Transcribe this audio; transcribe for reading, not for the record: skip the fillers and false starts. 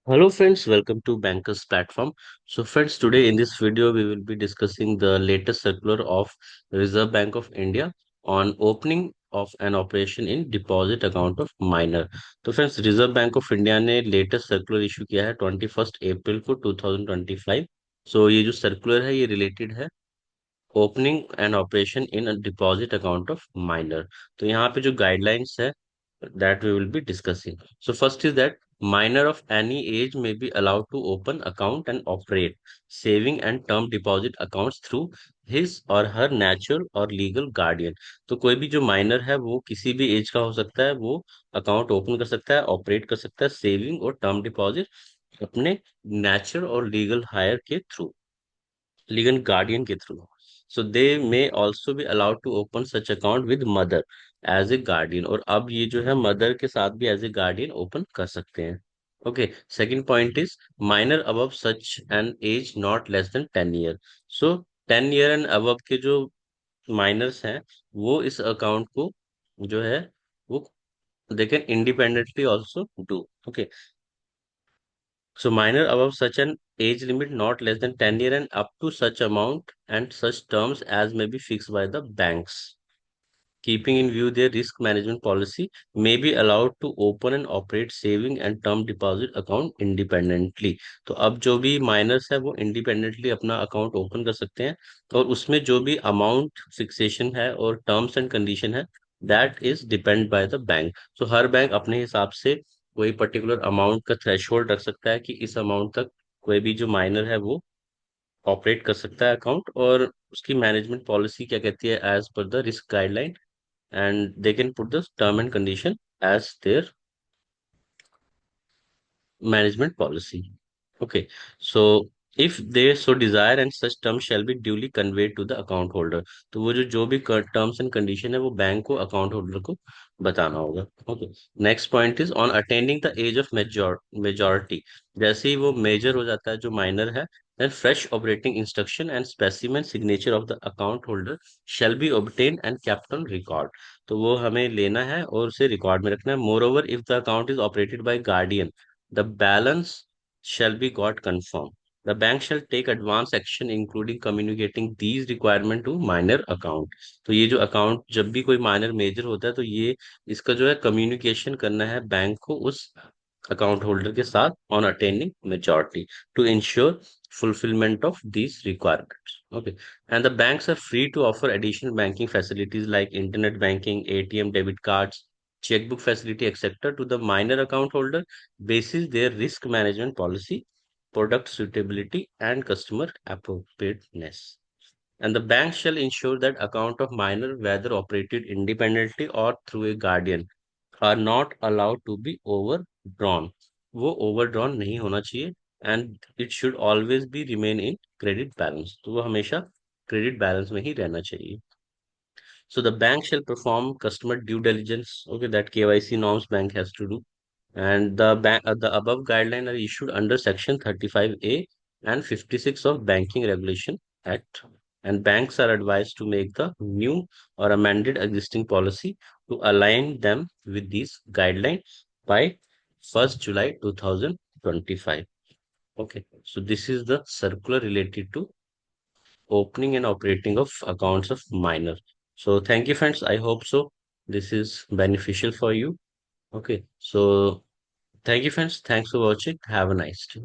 Hello friends, welcome to Bankers Platform. So friends, today in this video we will be discussing the latest circular of Reserve Bank of India on opening of an operation in deposit account of minor. तो friends reserve bank of India ने latest circular issue किया है 21 अप्रैल को 2025। सो ये जो circular है ये related है opening an operation in a deposit account of minor. तो यहाँ पे जो गाइडलाइंस है that we will be discussing. So first is that minor of any age may be allowed to open account and operate saving and term deposit accounts through his or her natural or legal guardian. तो कोई भी जो minor है वो किसी भी as का हो सकता है, वो अकाउंट ओपन कर सकता है, ऑपरेट कर सकता है सेविंग और टर्म डिपॉजिट अपने नेचुरल और लीगल हायर के थ्रू, लीगल गार्डियन के through. So they may also be allowed to open such account with mother as a guardian, और अब ये जो है मदर के साथ भी एज ए गार्डियन ओपन कर सकते हैं। Okay, second point is minor above such an age not less than 10 year. So 10 year and above के जो माइनर्स हैं वो इस अकाउंट को जो है वो they can independently also do. Okay, so minor above such an age limit not less than 10 year and up to such amount and such terms as may be fixed by the banks, keeping in view their risk management policy, may be allowed to open and operate saving and term deposit account independently। तो अब जो भी miners है वो independently अपना account open कर सकते हैं, और उसमें जो भी अमाउंट फिक्सेशन है और टर्म्स एंड कंडीशन है that is depend by the bank. तो हर बैंक अपने हिसाब से कोई पर्टिकुलर अमाउंट का थ्रेशोल्ड रख सकता है कि इस अमाउंट तक कोई भी जो माइनर है वो ऑपरेट कर सकता है अकाउंट, और उसकी मैनेजमेंट पॉलिसी क्या कहती है एज पर the risk guideline, and they can put the term and condition as their management policy. Okay, so if they so desire and such terms shall be duly conveyed to the account holder। तो वो जो भी terms and condition है वो bank को account holder को बताना होगा। Okay, next point is on attending the age of majority. जैसे ही वो मेजर हो जाता है जो माइनर है, then fresh operating instruction and specimen signature of the account holder shall be obtained and kept on record। तो वो हमें लेना है और उसे रिकॉर्ड में रखना है। moreover if the account is operated by guardian, the balance shall be got confirmed। The bank shall take advance action including communicating these requirement to minor account। तो ये जो अकाउंट जब भी कोई माइनर मेजर होता है तो ये इसका जो है कम्युनिकेशन करना है बैंक को उस अकाउंट होल्डर के साथ on attaining majority to ensure fulfillment of these requirements। Okay, and the banks are free to offer additional banking facilities like internet banking, ATM, debit cards, checkbook facility, etc. to the minor account holder basis their risk management policy, product suitability, and customer appropriateness। And the bank shall ensure that account of minor, whether operated independently or through a guardian, are not allowed to be overdrawn। वो overdrawn नहीं होना चाहिए, and it should always be remain in credit balance। तो वो हमेशा credit balance में ही रहना चाहिए। So the bank shall perform customer due diligence, okay, that KYC norms bank has to do, and the above guidelines are issued under section 35A and 56 of banking regulation act, and banks are advised to make the new or amended existing policy to align them with these guidelines by 1st July 2025। Okay, so this is the circular related to opening and operating of accounts of minor। So thank you friends, I hope so this is beneficial for you। Okay, so thank you, friends. Thanks for watching. Have a nice day.